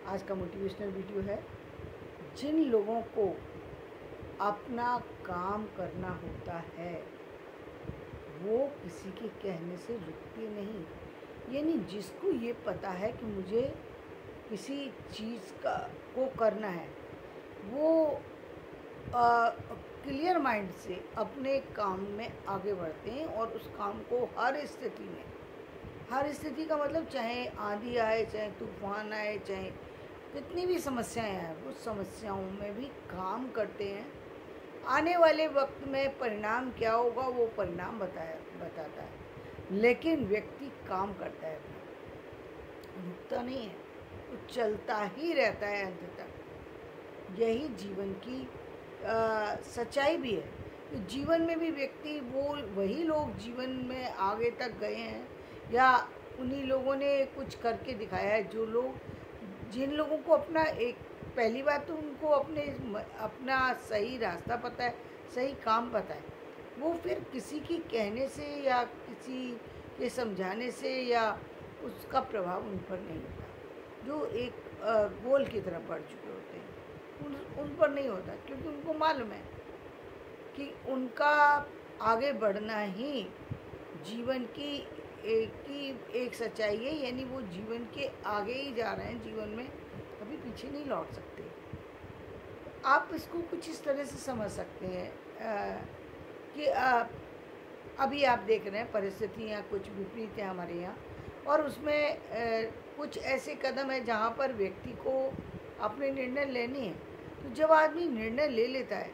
आज का motivational video है, जिन लोगों को अपना काम करना होता है वो किसी के कहने से रुकते नहीं। यानी जिसको ये पता है कि मुझे किसी चीज़ को करना है, वो क्लियर माइंड से अपने काम में आगे बढ़ते हैं और उस काम को हर स्थिति का मतलब चाहे आंधी आए, चाहे तूफान आए, चाहे कितनी भी समस्याएं आए, उस समस्याओं में भी काम करते हैं। आने वाले वक्त में परिणाम क्या होगा वो परिणाम बताता है, लेकिन व्यक्ति काम करता है, रुकता नहीं है, वो चलता ही रहता है अंत तक। यही जीवन की सच्चाई भी है। तो जीवन में भी व्यक्ति वही लोग जीवन में आगे तक गए हैं या उन्हीं लोगों ने कुछ करके दिखाया है, जिन लोगों को अपना पहली बात तो उनको अपना सही रास्ता पता है, सही काम पता है, वो फिर किसी की कहने से या किसी के समझाने से या उसका प्रभाव उन पर नहीं होता। जो एक गोल की तरफ बढ़ चुके होते हैं उन पर नहीं होता, क्योंकि उनको मालूम है कि उनका आगे बढ़ना ही जीवन की एक सच्चाई है। यानी वो जीवन के आगे ही जा रहे हैं, जीवन में कभी पीछे नहीं लौट सकते। आप इसको कुछ इस तरह से समझ सकते हैं कि अभी आप देख रहे हैं परिस्थितियाँ कुछ विपरीत हैं हमारे यहाँ, और उसमें कुछ ऐसे कदम है जहाँ पर व्यक्ति को अपने निर्णय लेने हैं। तो जब आदमी निर्णय ले लेता है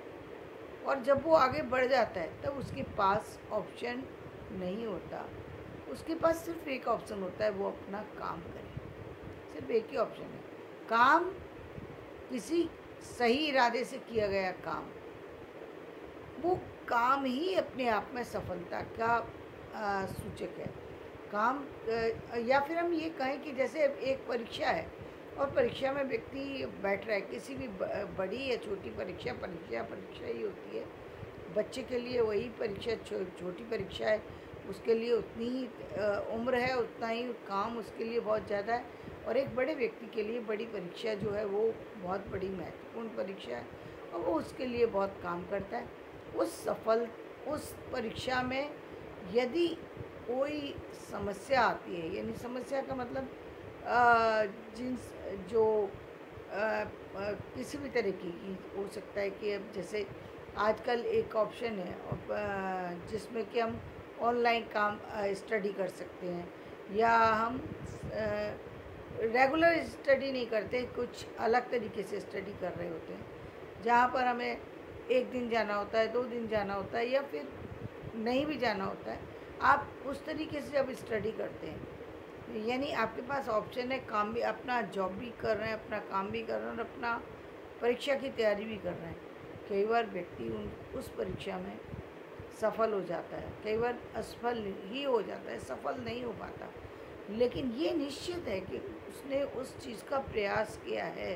और जब वो आगे बढ़ जाता है, तब उसके पास ऑप्शन नहीं होता। उसके पास सिर्फ एक ऑप्शन होता है, वो अपना काम करे। सिर्फ एक ही ऑप्शन है, काम, किसी सही इरादे से किया गया काम, वो काम ही अपने आप में सफलता का सूचक है। काम या फिर हम ये कहें कि जैसे एक परीक्षा है और परीक्षा में व्यक्ति बैठ रहा है, किसी भी बड़ी या छोटी परीक्षा ही होती है। बच्चे के लिए वही परीक्षा छोटी परीक्षा है, उसके लिए उतनी ही उम्र है, उतना ही काम उसके लिए बहुत ज़्यादा है। और एक बड़े व्यक्ति के लिए बड़ी परीक्षा जो है वो बहुत बड़ी महत्वपूर्ण परीक्षा है और वो उसके लिए बहुत काम करता है। उस परीक्षा में यदि कोई समस्या आती है, यानी समस्या का मतलब किसी भी तरीके की हो सकता है कि अब जैसे आजकल एक ऑप्शन है जिसमें कि हम ऑनलाइन काम स्टडी कर सकते हैं, या हम रेगुलर स्टडी नहीं करते, कुछ अलग तरीके से स्टडी कर रहे होते हैं, जहाँ पर हमें एक दिन जाना होता है, 2 दिन जाना होता है, या फिर नहीं भी जाना होता है। आप उस तरीके से जब स्टडी करते हैं, यानी आपके पास ऑप्शन है, काम भी, अपना जॉब भी कर रहे हैं, अपना काम भी कर रहे हैं और अपना परीक्षा की तैयारी भी कर रहे हैं। कई बार व्यक्ति उस परीक्षा में सफल हो जाता है, कई बार असफल ही हो जाता है, सफल नहीं हो पाता, लेकिन ये निश्चित है कि उसने उस चीज़ का प्रयास किया है,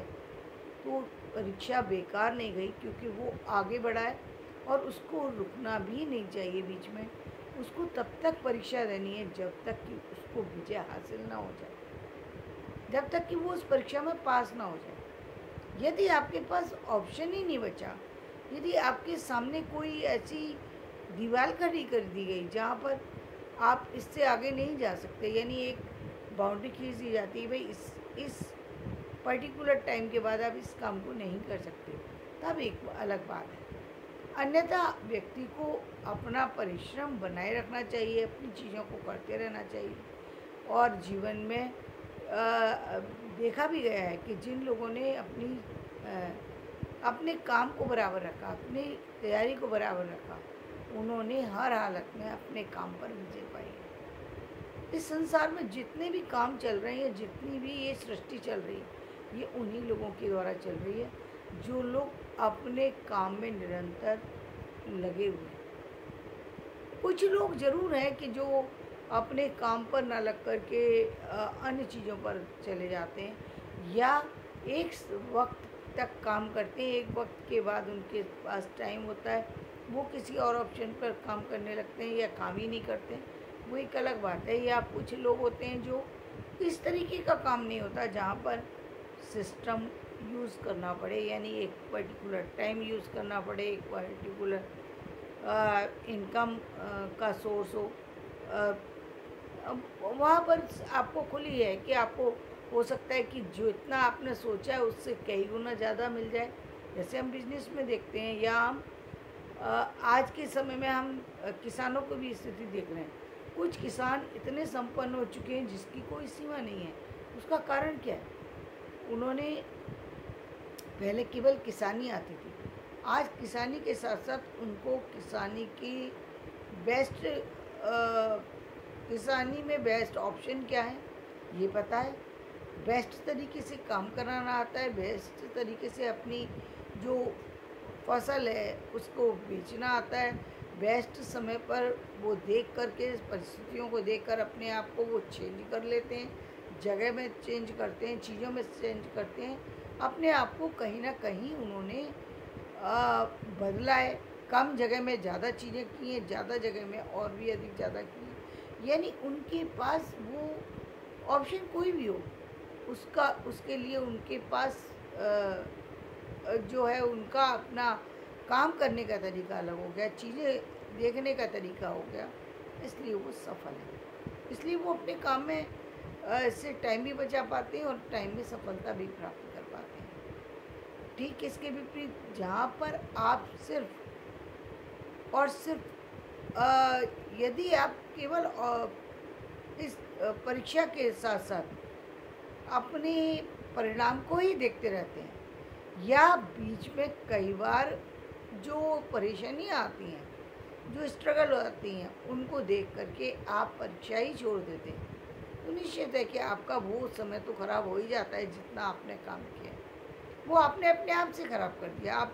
तो परीक्षा बेकार नहीं गई, क्योंकि वो आगे बढ़ा है और उसको रुकना भी नहीं चाहिए बीच में। उसको तब तक परीक्षा देनी है जब तक कि उसको विजय हासिल ना हो जाए, जब तक कि वो उस परीक्षा में पास ना हो जाए। यदि आपके पास ऑप्शन ही नहीं बचा, यदि आपके सामने कोई ऐसी दीवार खड़ी कर दी गई जहाँ पर आप इससे आगे नहीं जा सकते, यानी एक बाउंड्री खींच दी जाती है, भाई इस पर्टिकुलर टाइम के बाद आप इस काम को नहीं कर सकते, तब एक अलग बात है। अन्यथा व्यक्ति को अपना परिश्रम बनाए रखना चाहिए, अपनी चीज़ों को करते रहना चाहिए। और जीवन में देखा भी गया है कि जिन लोगों ने अपने काम को बराबर रखा, अपनी तैयारी को बराबर रखा, उन्होंने हर हालत में अपने काम पर विजय पाई है। इस संसार में जितने भी काम चल रहे हैं, जितनी भी ये सृष्टि चल रही है, ये उन्हीं लोगों के द्वारा चल रही है जो लोग अपने काम में निरंतर लगे हुए हैं। कुछ लोग ज़रूर हैं कि जो अपने काम पर न लग कर के अन्य चीज़ों पर चले जाते हैं, या एक वक्त तक काम करते हैं, एक वक्त के बाद उनके पास टाइम होता है, वो किसी और ऑप्शन पर काम करने लगते हैं या काम ही नहीं करते, वो एक अलग बात है। या कुछ लोग होते हैं जो इस तरीके का काम नहीं होता जहाँ पर सिस्टम यूज़ करना पड़े, यानी एक पर्टिकुलर टाइम यूज़ करना पड़े, एक पर्टिकुलर इनकम का सोर्स हो, अब वहाँ पर आपको खुली है कि आपको हो सकता है कि जो इतना आपने सोचा है उससे कई गुना ज़्यादा मिल जाए। जैसे हम बिजनेस में देखते हैं, या हम आज के समय में हम किसानों को भी स्थिति देख रहे हैं। कुछ किसान इतने संपन्न हो चुके हैं जिसकी कोई सीमा नहीं है। उसका कारण क्या है? उन्होंने पहले केवल किसानी आती थी, आज किसानी के साथ साथ उनको किसानी की बेस्ट किसानी में बेस्ट ऑप्शन क्या है ये पता है, बेस्ट तरीके से काम कराना आता है, बेस्ट तरीके से अपनी जो फसल है उसको बेचना आता है, बेस्ट समय पर वो देख करके परिस्थितियों को देखकर अपने आप को वो चेंज कर लेते हैं, जगह में चेंज करते हैं, चीज़ों में चेंज करते हैं, अपने आप को कहीं ना कहीं उन्होंने बदला है। कम जगह में ज़्यादा चीज़ें की हैं, ज़्यादा जगह में और भी अधिक ज़्यादा की हैं। यानी उनके पास वो ऑप्शन कोई भी हो, उसका उसके लिए उनके पास जो है उनका अपना काम करने का तरीका अलग हो गया, चीज़ें देखने का तरीका हो गया, इसलिए वो सफल है। इसलिए वो अपने काम में से टाइम भी बचा पाते हैं और टाइम में सफलता भी प्राप्त कर पाते हैं। ठीक इसके विपरीत, जहाँ पर आप सिर्फ और सिर्फ यदि आप केवल इस परीक्षा के साथ साथ अपने परिणाम को ही देखते रहते हैं, या बीच में कई बार जो परेशानियाँ आती हैं, जो स्ट्रगल आती हैं, उनको देख करके आप परीक्षा ही छोड़ देते हैं, तो निश्चित है कि आपका वो समय तो ख़राब हो ही जाता है जितना आपने काम किया है, वो आपने अपने आप से ख़राब कर दिया।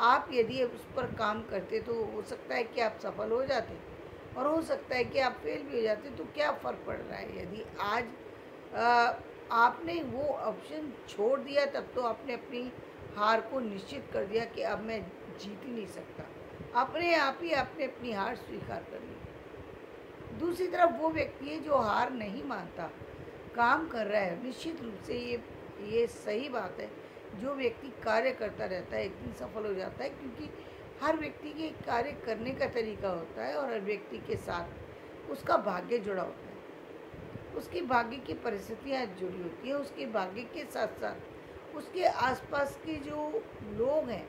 आप यदि उस पर काम करते तो हो सकता है कि आप सफल हो जाते, और हो सकता है कि आप फेल भी हो जाते, तो क्या फ़र्क पड़ रहा है? यदि आज आपने वो ऑप्शन छोड़ दिया, तब तो आपने अपनी हार को निश्चित कर दिया कि अब मैं जीत ही नहीं सकता, अपने आप ही आपने अपनी हार स्वीकार कर ली। दूसरी तरफ वो व्यक्ति है जो हार नहीं मानता, काम कर रहा है, निश्चित रूप से ये सही बात है, जो व्यक्ति कार्य करता रहता है एक दिन सफल हो जाता है, क्योंकि हर व्यक्ति के कार्य करने का तरीका होता है और हर व्यक्ति के साथ उसका भाग्य जुड़ा होता है, उसकी भाग्य की परिस्थितियाँ जुड़ी होती हैं, उसके भाग्य के साथ साथ उसके आसपास के जो लोग हैं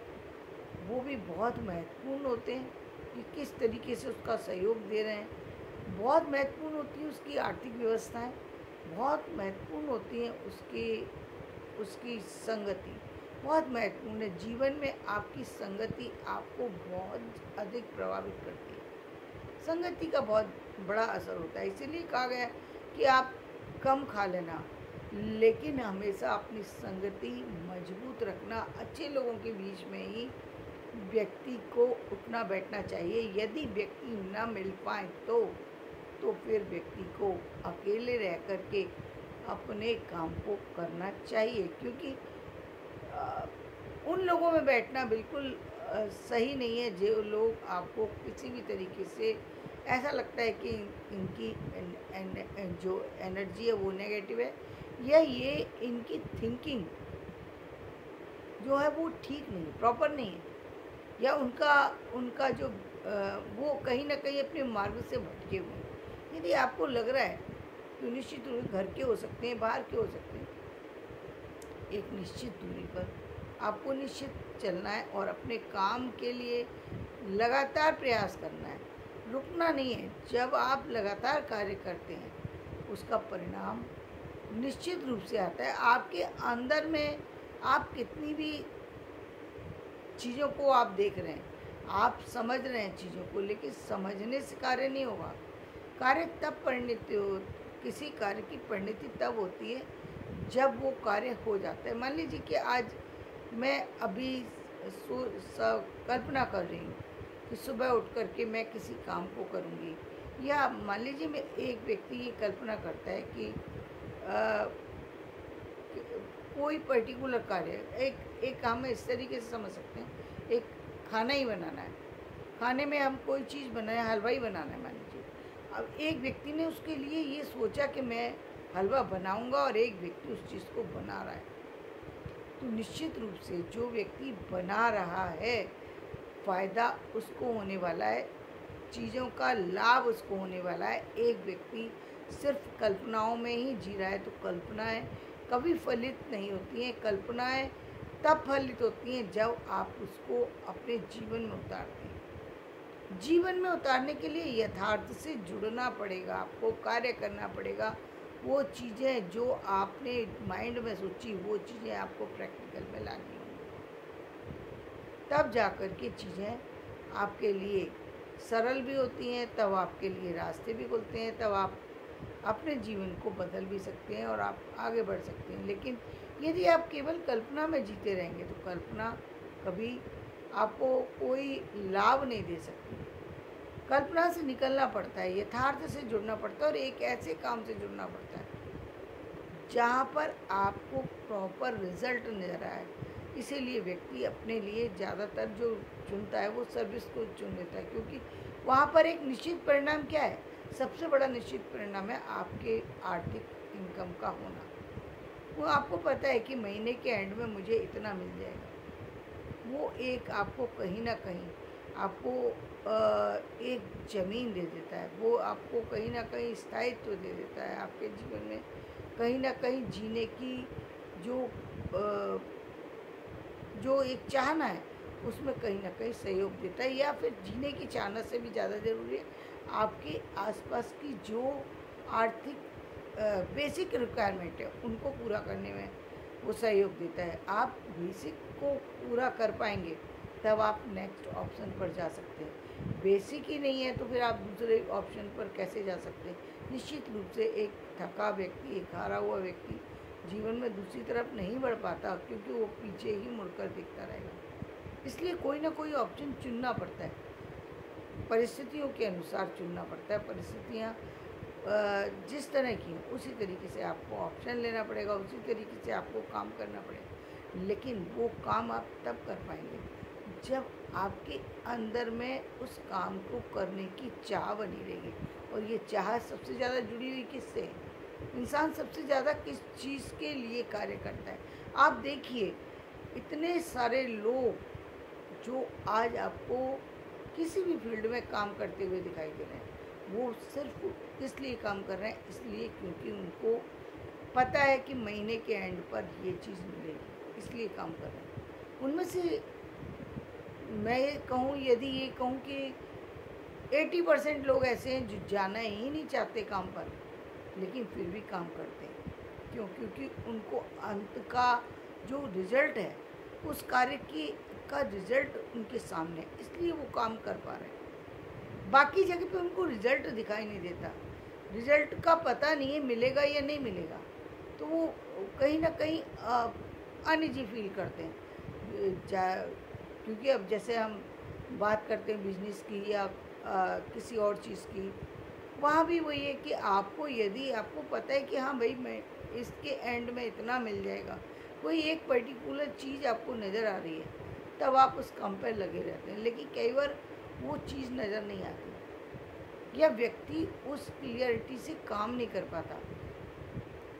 वो भी बहुत महत्वपूर्ण होते हैं कि किस तरीके से उसका सहयोग दे रहे हैं। बहुत महत्वपूर्ण होती है उसकी आर्थिक व्यवस्थाएं, बहुत महत्वपूर्ण होती हैं उसकी संगति, बहुत महत्वपूर्ण है। जीवन में आपकी संगति आपको बहुत अधिक प्रभावित करती है, संगति का बहुत बड़ा असर होता है। इसीलिए कहा गया कि आप कम खा लेना, लेकिन हमेशा अपनी संगति मजबूत रखना। अच्छे लोगों के बीच में ही व्यक्ति को उठना बैठना चाहिए। यदि व्यक्ति न मिल पाए तो फिर व्यक्ति को अकेले रह कर के अपने काम को करना चाहिए, क्योंकि उन लोगों में बैठना बिल्कुल सही नहीं है जो लोग आपको किसी भी तरीके से ऐसा लगता है कि इनकी जो एनर्जी है वो नेगेटिव है, या ये इनकी थिंकिंग जो है वो ठीक नहीं, प्रॉपर नहीं है, या उनका जो वो कहीं ना कहीं अपने मार्ग से भटके हुए हैं। यदि आपको लग रहा है तो निश्चित रूप से घर के हो सकते हैं, बाहर के हो सकते हैं, एक निश्चित दूरी पर आपको निश्चित चलना है और अपने काम के लिए लगातार प्रयास करना है, रुकना नहीं है। जब आप लगातार कार्य करते हैं उसका परिणाम निश्चित रूप से आता है। आपके अंदर में आप कितनी भी चीज़ों को आप देख रहे हैं, आप समझ रहे हैं चीज़ों को, लेकिन समझने से कार्य नहीं होगा। कार्य तब परिणति हो, किसी कार्य की परिणति तब होती है जब वो कार्य हो जाता है। मान लीजिए कि आज मैं अभी कल्पना कर रही हूँ कि सुबह उठ कर के मैं किसी काम को करूँगी, या मान लीजिए मैं एक व्यक्ति ये कल्पना करता है कि कोई पर्टिकुलर कार्य, एक काम है, इस तरीके से समझ सकते हैं, एक खाना ही बनाना है, खाने में हम कोई चीज़ बनाए, हलवा ही बनाना है मान लीजिए। अब एक व्यक्ति ने उसके लिए ये सोचा कि मैं हलवा बनाऊंगा और एक व्यक्ति उस चीज़ को बना रहा है, तो निश्चित रूप से जो व्यक्ति बना रहा है, फ़ायदा उसको होने वाला है, चीज़ों का लाभ उसको होने वाला है। एक व्यक्ति सिर्फ कल्पनाओं में ही जी रहा है, तो कल्पनाएं कभी फलित नहीं होती हैं। कल्पनाएं तब फलित होती हैं जब आप उसको अपने जीवन में उतारते हैं। जीवन में उतारने के लिए यथार्थ से जुड़ना पड़ेगा, आपको कार्य करना पड़ेगा। वो चीज़ें जो आपने माइंड में सोची, वो चीज़ें आपको प्रैक्टिकल में लानी होंगी, तब जाकर के चीज़ें आपके लिए सरल भी होती हैं, तब आपके लिए रास्ते भी खुलते हैं, तब आप अपने जीवन को बदल भी सकते हैं और आप आगे बढ़ सकते हैं। लेकिन यदि आप केवल कल्पना में जीते रहेंगे तो कल्पना कभी आपको कोई लाभ नहीं दे सकती। कल्पना से निकलना पड़ता है, यथार्थ से जुड़ना पड़ता है और एक ऐसे काम से जुड़ना पड़ता है जहाँ पर आपको प्रॉपर रिजल्ट नज़र आए। इसीलिए व्यक्ति अपने लिए ज़्यादातर जो चुनता है वो सर्विस को चुन लेता है, क्योंकि वहाँ पर एक निश्चित परिणाम क्या है, सबसे बड़ा निश्चित परिणाम है आपके आर्थिक इनकम का होना। वो आपको पता है कि महीने के एंड में मुझे इतना मिल जाएगा। वो एक आपको कहीं ना कहीं आपको एक ज़मीन दे देता है, वो आपको कहीं ना कहीं स्थायित्व दे देता है आपके जीवन में, कहीं ना कहीं जीने की जो एक चाहना है उसमें कहीं ना कहीं सहयोग देता है। या फिर जीने की चाहना से भी ज़्यादा ज़रूरी है आपके आसपास की जो आर्थिक बेसिक रिक्वायरमेंट है उनको पूरा करने में वो सहयोग देता है। आप बेसिक को पूरा कर पाएंगे तब आप नेक्स्ट ऑप्शन पर जा सकते हैं। बेसिक ही नहीं है तो फिर आप दूसरे ऑप्शन पर कैसे जा सकते हैं। निश्चित रूप से एक थका व्यक्ति, एक हारा हुआ व्यक्ति जीवन में दूसरी तरफ नहीं बढ़ पाता, क्योंकि वो पीछे ही मुड़कर देखता रहेगा। इसलिए कोई ना कोई ऑप्शन चुनना पड़ता है, परिस्थितियों के अनुसार चुनना पड़ता है। परिस्थितियाँ जिस तरह की हैं उसी तरीके से आपको ऑप्शन लेना पड़ेगा, उसी तरीके से आपको काम करना पड़ेगा। लेकिन वो काम आप तब कर पाएंगे जब आपके अंदर में उस काम को करने की चाह बनी रहेगी। और ये चाह सबसे ज़्यादा जुड़ी हुई किससे है? इंसान सबसे ज़्यादा किस चीज़ के लिए कार्य करता है? आप देखिए इतने सारे लोग जो आज आपको किसी भी फील्ड में काम करते हुए दिखाई दे रहे हैं, वो सिर्फ किस लिए काम कर रहे हैं? इसलिए क्योंकि उनको पता है कि महीने के एंड पर ये चीज़ मिलेगी, इसलिए काम कर रहे हैं। उनमें से मैं कहूँ, यदि ये कहूँ कि 80% लोग ऐसे हैं जो जाना ही नहीं चाहते काम पर, लेकिन फिर भी काम करते हैं। क्यों? क्योंकि उनको अंत का जो रिज़ल्ट है उस कार्य का रिज़ल्ट उनके सामने है, इसलिए वो काम कर पा रहे हैं। बाकी जगह पे उनको रिज़ल्ट दिखाई नहीं देता, रिज़ल्ट का पता नहीं है मिलेगा या नहीं मिलेगा, तो वो कहीं ना कहीं अनइजी फील करते हैं। क्योंकि अब जैसे हम बात करते हैं बिजनेस की या किसी और चीज़ की, वहाँ भी वही है कि आपको यदि आपको पता है कि हाँ भाई मैं इसके एंड में इतना मिल जाएगा, कोई एक पर्टिकुलर चीज़ आपको नज़र आ रही है, तब आप उस काम पर लगे रहते हैं। लेकिन कई बार वो चीज़ नज़र नहीं आती या व्यक्ति उस क्लियरिटी से काम नहीं कर पाता,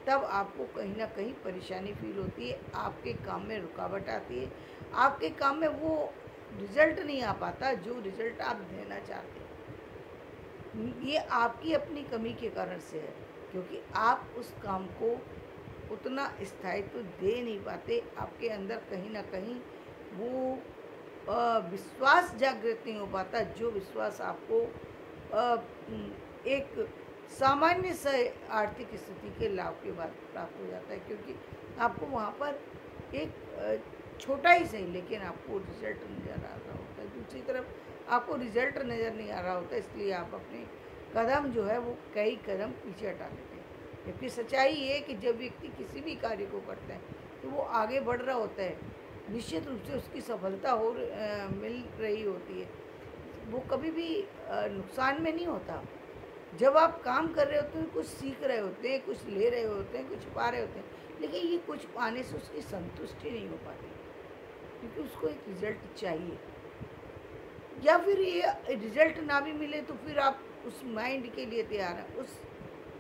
तब आपको कहीं ना कहीं परेशानी फील होती है, आपके काम में रुकावट आती है, आपके काम में वो रिज़ल्ट नहीं आ पाता जो रिज़ल्ट आप देना चाहते हैं। ये आपकी अपनी कमी के कारण से है, क्योंकि आप उस काम को उतना स्थायित्व दे नहीं पाते। आपके अंदर कहीं ना कहीं वो विश्वास जागृत नहीं हो पाता, जो विश्वास आपको एक सामान्य से आर्थिक स्थिति के लाभ के बाद प्राप्त हो जाता है। क्योंकि आपको वहाँ पर एक छोटा ही सही लेकिन आपको रिजल्ट नज़र आ रहा होता है, दूसरी तरफ आपको रिजल्ट नज़र नहीं आ रहा होता, इसलिए आप अपने कदम जो है वो कई कदम पीछे हटा लेते हैं। जबकि सच्चाई ये है कि जब व्यक्ति किसी भी कार्य को करता है तो वो आगे बढ़ रहा होता है, निश्चित रूप से उसकी सफलता मिल रही होती है, वो कभी भी नुकसान में नहीं होता। जब आप काम कर रहे होते हैं, कुछ सीख रहे होते हैं, कुछ ले रहे होते हैं, कुछ पा रहे होते हैं, लेकिन ये कुछ पाने से उसकी संतुष्टि नहीं हो पाती, क्योंकि उसको एक रिज़ल्ट चाहिए। या फिर ये रिज़ल्ट ना भी मिले तो फिर आप उस माइंड के लिए तैयार हैं, उस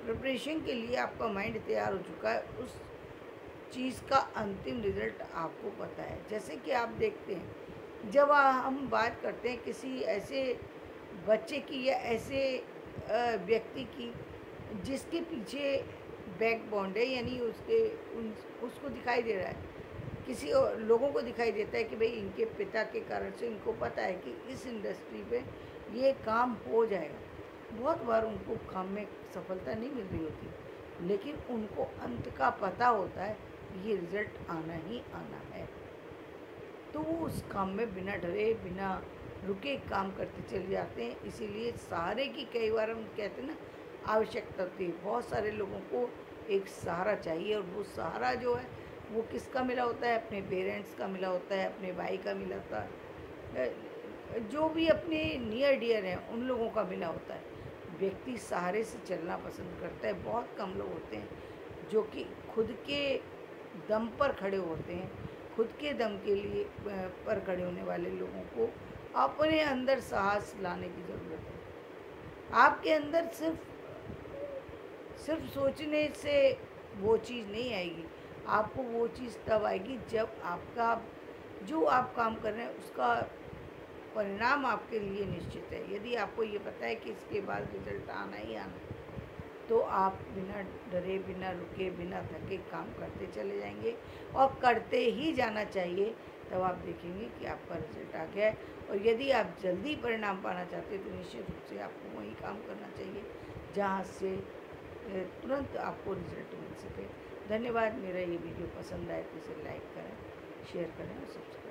प्रिपरेशन के लिए आपका माइंड तैयार हो चुका है, उस चीज़ का अंतिम रिज़ल्ट आपको पता है। जैसे कि आप देखते हैं, जब हम बात करते हैं किसी ऐसे बच्चे की या ऐसे व्यक्ति की जिसके पीछे बैकबोन है, यानी उसको दिखाई दे रहा है, किसी और लोगों को दिखाई देता है कि भाई इनके पिता के कारण से इनको पता है कि इस इंडस्ट्री पे ये काम हो जाएगा। बहुत बार उनको काम में सफलता नहीं मिल रही होती, लेकिन उनको अंत का पता होता है ये रिज़ल्ट आना ही आना है, तो वो उस काम में बिना डरे बिना रुके काम करते चले जाते हैं। इसीलिए सहारे की कई बार हम कहते हैं ना, आवश्यकता होती है। बहुत सारे लोगों को एक सहारा चाहिए, और वो सहारा जो है वो किसका मिला होता है? अपने पेरेंट्स का मिला होता है, अपने भाई का मिला होता है, जो भी अपने नियर डियर हैं उन लोगों का मिला होता है। व्यक्ति सहारे से चलना पसंद करता है। बहुत कम लोग होते हैं जो कि खुद के दम पर खड़े होते हैं। खुद के दम के लिए पर खड़े होने वाले लोगों को अपने अंदर साहस लाने की ज़रूरत है। आपके अंदर सिर्फ सोचने से वो चीज़ नहीं आएगी। आपको वो चीज़ तब आएगी जब आपका जो आप काम कर रहे हैं उसका परिणाम आपके लिए निश्चित है। यदि आपको ये पता है कि इसके बाद रिज़ल्ट आना ही आना है, तो आप बिना डरे बिना रुके बिना थके काम करते चले जाएंगे, और करते ही जाना चाहिए। तब आप देखेंगे कि आपका रिज़ल्ट आ गया है। और यदि आप जल्दी परिणाम पाना चाहते हैं तो निश्चित रूप से आपको वही काम करना चाहिए जहाँ से तुरंत आपको रिज़ल्ट मिल सके। धन्यवाद। मेरा ये वीडियो पसंद आए तो इसे लाइक करें, शेयर करें और सब्सक्राइब